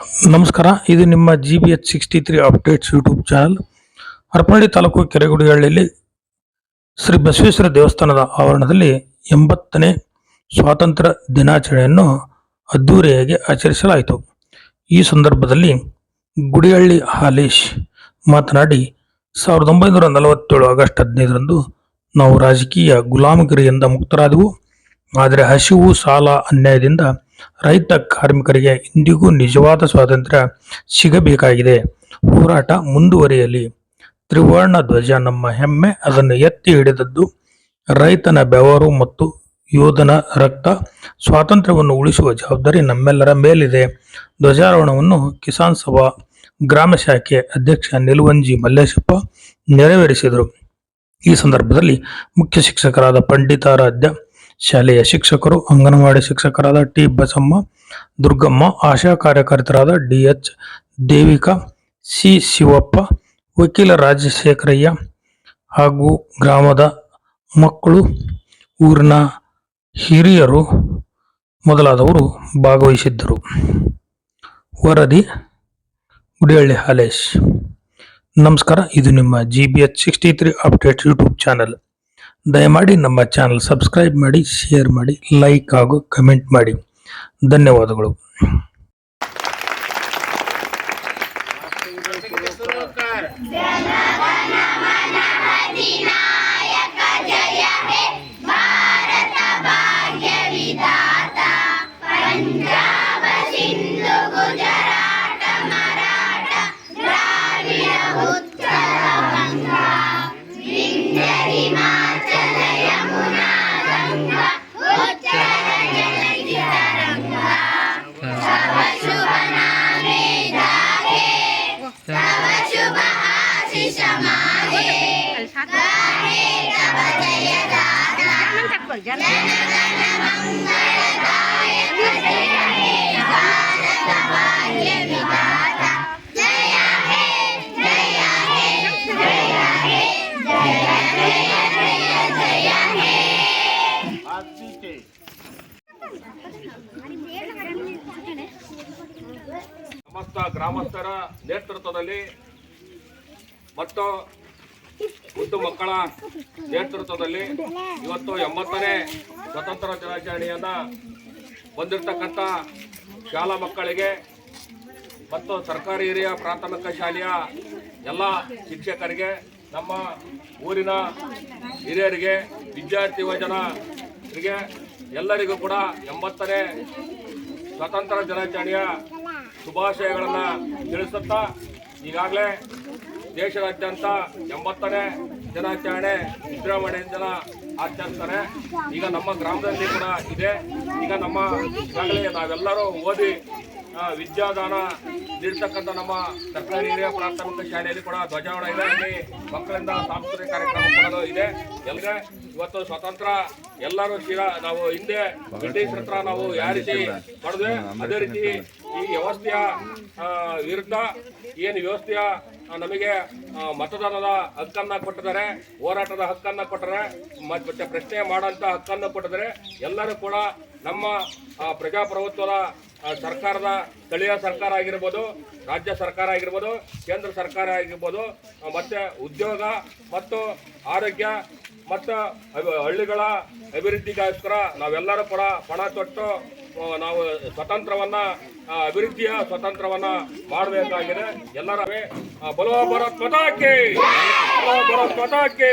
ನಮಸ್ಕಾರ, ಇದು ನಿಮ್ಮ GBH63 updates YouTube channel. Harapanahalli taluk ಕೆರೆಗುಡಿಹಳ್ಳಿಯಲ್ಲಿ ಶ್ರೀ ಬಸವೇಶ್ವರ ದೇವಸ್ಥಾನದ ಆವರಣದಲ್ಲಿ 80ನೇ ಸ್ವಾತಂತ್ರ್ಯ ದಿನಾಚರಣೆಯನ್ನು ಅದ್ದೂರಿಯಾಗಿ ಆಚರಿಸಲಾಯಿತು. ಈ ಸಂದರ್ಭದಲ್ಲಿ ಗುಡಿಹಳ್ಳಿ ಹಾಲೇಶ್ ಮಾತನಾಡಿ, 1947 ಆಗಸ್ಟ್ 15ರಂದು ನಾವು ರಾಜಕೀಯ ಗುಲಾಮಗಿರಿಯಿಂದ ಮುಕ್ತರಾದೆವು. ಆದರೆ ಹಸಿವು, ಸಾಲ, ಅನ್ಯಾಯದಿಂದ ರೈತ ಕಾರ್ಮಿಕರಿಗೆ ಇಂದಿಗೂ ನಿಜವಾದ ಸ್ವಾತಂತ್ರ್ಯ ಸಿಗಬೇಕಾಗಿದೆ. ಹೋರಾಟ ಮುಂದುವರಿಯಲಿ. ತ್ರಿವರ್ಣ ಧ್ವಜ ನಮ್ಮ ಹೆಮ್ಮೆ. ಅದನ್ನು ಎತ್ತಿ ಹಿಡಿದದ್ದು ರೈತನ ಬೆವರು ಮತ್ತು ಯೋಧನ ರಕ್ತ. ಸ್ವಾತಂತ್ರ್ಯವನ್ನು ಉಳಿಸುವ ಜವಾಬ್ದಾರಿ ನಮ್ಮೆಲ್ಲರ ಮೇಲಿದೆ. ಧ್ವಜಾರೋಹಣವನ್ನು ಕಿಸಾನ್ ಸಭಾ ಗ್ರಾಮ ಶಾಖೆ ಅಧ್ಯಕ್ಷ ನಿಲುವಂಜಿ ಮಲ್ಲೇಶಪ್ಪ ನೆರವೇರಿಸಿದರು. ಈ ಸಂದರ್ಭದಲ್ಲಿ ಮುಖ್ಯ ಶಿಕ್ಷಕರಾದ ಪಂಡಿತಾರಾಧ್ಯ, ಶಾಲೆಯ ಶಿಕ್ಷಕರು, ಅಂಗನವಾಡಿ ಶಿಕ್ಷಕರಾದ ಟಿ ಬಸಮ್ಮ, ದುರ್ಗಮ್ಮ, ಆಶಾ ಕಾರ್ಯಕರ್ತರಾದ DH ದೇವಿಕಾ, ಸಿ ಶಿವಪ್ಪ, ವಕೀಲ ರಾಜಶೇಖರಯ್ಯ ಹಾಗೂ ಗ್ರಾಮದ ಮಕ್ಕಳು, ಊರಿನ ಹಿರಿಯರು ಮೊದಲಾದವರು ಭಾಗವಹಿಸಿದ್ದರು. ವರದಿ ಗುಡಿಹಳ್ಳಿ ಹಾಲೇಶ್. ನಮಸ್ಕಾರ, ಇದು ನಿಮ್ಮ GBH63 ಅಪ್ಡೇಟ್ಸ್ ಯೂಟ್ಯೂಬ್ ಚಾನಲ್. ದಯಮಾಡಿ ನಮ್ಮ ಚಾನಲ್ ಸಬ್ಸ್ಕ್ರೈಬ್ ಮಾಡಿ, ಶೇರ್ ಮಾಡಿ, ಲೈಕ್ ಹಾಗೂ ಕಮೆಂಟ್ ಮಾಡಿ. ಧನ್ಯವಾದಗಳು. ಸಮಸ್ತ ಗ್ರಾಮಸ್ಥರ ನೇತೃತ್ವದಲ್ಲಿ ಮತ್ತು ಮುದ್ದು ಮಕ್ಕಳ ನೇತೃತ್ವದಲ್ಲಿ ಇವತ್ತು 80ನೇ ಸ್ವತಂತ್ರ ದಿನಾಚರಣೆಯನ್ನ ಹೊಂದಿರತಕ್ಕಂಥ ಶಾಲಾ ಮಕ್ಕಳಿಗೆ ಮತ್ತು ಸರ್ಕಾರಿ ಹಿರಿಯ ಪ್ರಾಥಮಿಕ ಶಾಲೆಯ ಎಲ್ಲ ಶಿಕ್ಷಕರಿಗೆ, ನಮ್ಮ ಊರಿನ ಹಿರಿಯರಿಗೆ, ವಿದ್ಯಾರ್ಥಿ ಯುವಜನರಿಗೆ ಎಲ್ಲರಿಗೂ ಕೂಡ 80ನೇ ಸ್ವಾತಂತ್ರ್ಯ ದಿನಾಚರಣೆಯ ಶುಭಾಶಯಗಳನ್ನು ತಿಳಿಸುತ್ತಾ, ಈಗಾಗಲೇ ದೇಶದಾದ್ಯಂತ 80ನೇ ದಿನಾಚರಣೆ ವಿಜೃಂಭಣೆಯಿಂದ ಆಚರಿಸ್ತಾರೆ. ಈಗ ನಮ್ಮ ಗ್ರಾಮದಲ್ಲಿ ಕೂಡ ಇದೆ. ಈಗ ಈಗಾಗಲೇ ನಾವೆಲ್ಲರೂ ಓದಿ ವಿದ್ಯಾದಾನ ನೀಡ್ತಕ್ಕಂಥ ನಮ್ಮ ಸರ್ಕಾರಿ ಹಿರಿಯ ಪ್ರಾಥಮಿಕ ಶಾಲೆಯಲ್ಲಿ ಕೂಡ ಧ್ವಜಾರೋಹಣ ಇದೆ. ಅಲ್ಲಿ ಮಕ್ಕಳಿಂದ ಸಾಂಸ್ಕೃತಿಕ ಕಾರ್ಯಕ್ರಮ ಕೂಡ ಇದೆ. ಎಲ್ಲರಿಗೆ ಇವತ್ತು ಸ್ವಾತಂತ್ರ್ಯ ಎಲ್ಲರೂ ನಾವು ಹಿಂದೆ ಬ್ರಿಟಿಷ್ ಹತ್ರ ನಾವು ಯಾವ ರೀತಿ ಪಡೆದ್ವಿ, ಅದೇ ರೀತಿ ಈ ವ್ಯವಸ್ಥೆಯ ವಿರುದ್ಧ ಏನು ವ್ಯವಸ್ಥೆಯ ನಮಗೆ ಮತದಾನದ ಹಕ್ಕನ್ನ ಕೊಟ್ಟಿದ್ದಾರೆ, ಹೋರಾಟದ ಹಕ್ಕನ್ನ ಕೊಟ್ಟರೆ, ಮತ್ತೆ ಪ್ರಶ್ನೆ ಮಾಡೋಂಥ ಹಕ್ಕನ್ನು ಕೊಟ್ಟಿದ್ದಾರೆ. ಎಲ್ಲರೂ ಕೂಡ ನಮ್ಮ ಪ್ರಜಾಪ್ರಭುತ್ವದ ಸರ್ಕಾರದ ಸ್ಥಳೀಯ ಸರ್ಕಾರ ಆಗಿರ್ಬೋದು, ರಾಜ್ಯ ಸರ್ಕಾರ ಆಗಿರ್ಬೋದು, ಕೇಂದ್ರ ಸರ್ಕಾರ ಆಗಿರ್ಬೋದು, ಮತ್ತೆ ಉದ್ಯೋಗ ಮತ್ತು ಆರೋಗ್ಯ ಮತ್ತು ಹಳ್ಳಿಗಳ ಅಭಿವೃದ್ಧಿಗೋಸ್ಕರ ನಾವೆಲ್ಲರೂ ಕೂಡ ಪಣ ತೊಟ್ಟು ನಾವು ಅಭಿವೃದ್ಧಿಯ ಸ್ವತಂತ್ರವನ್ನ ಮಾಡಬೇಕಾಗಿದೆ. ಎಲ್ಲರ ಬಲೋ ಭಾರತ್ ಮಾತಾ ಕಿ, ಬಲೋ ಭಾರತ್ ಮಾತಾ ಕಿ.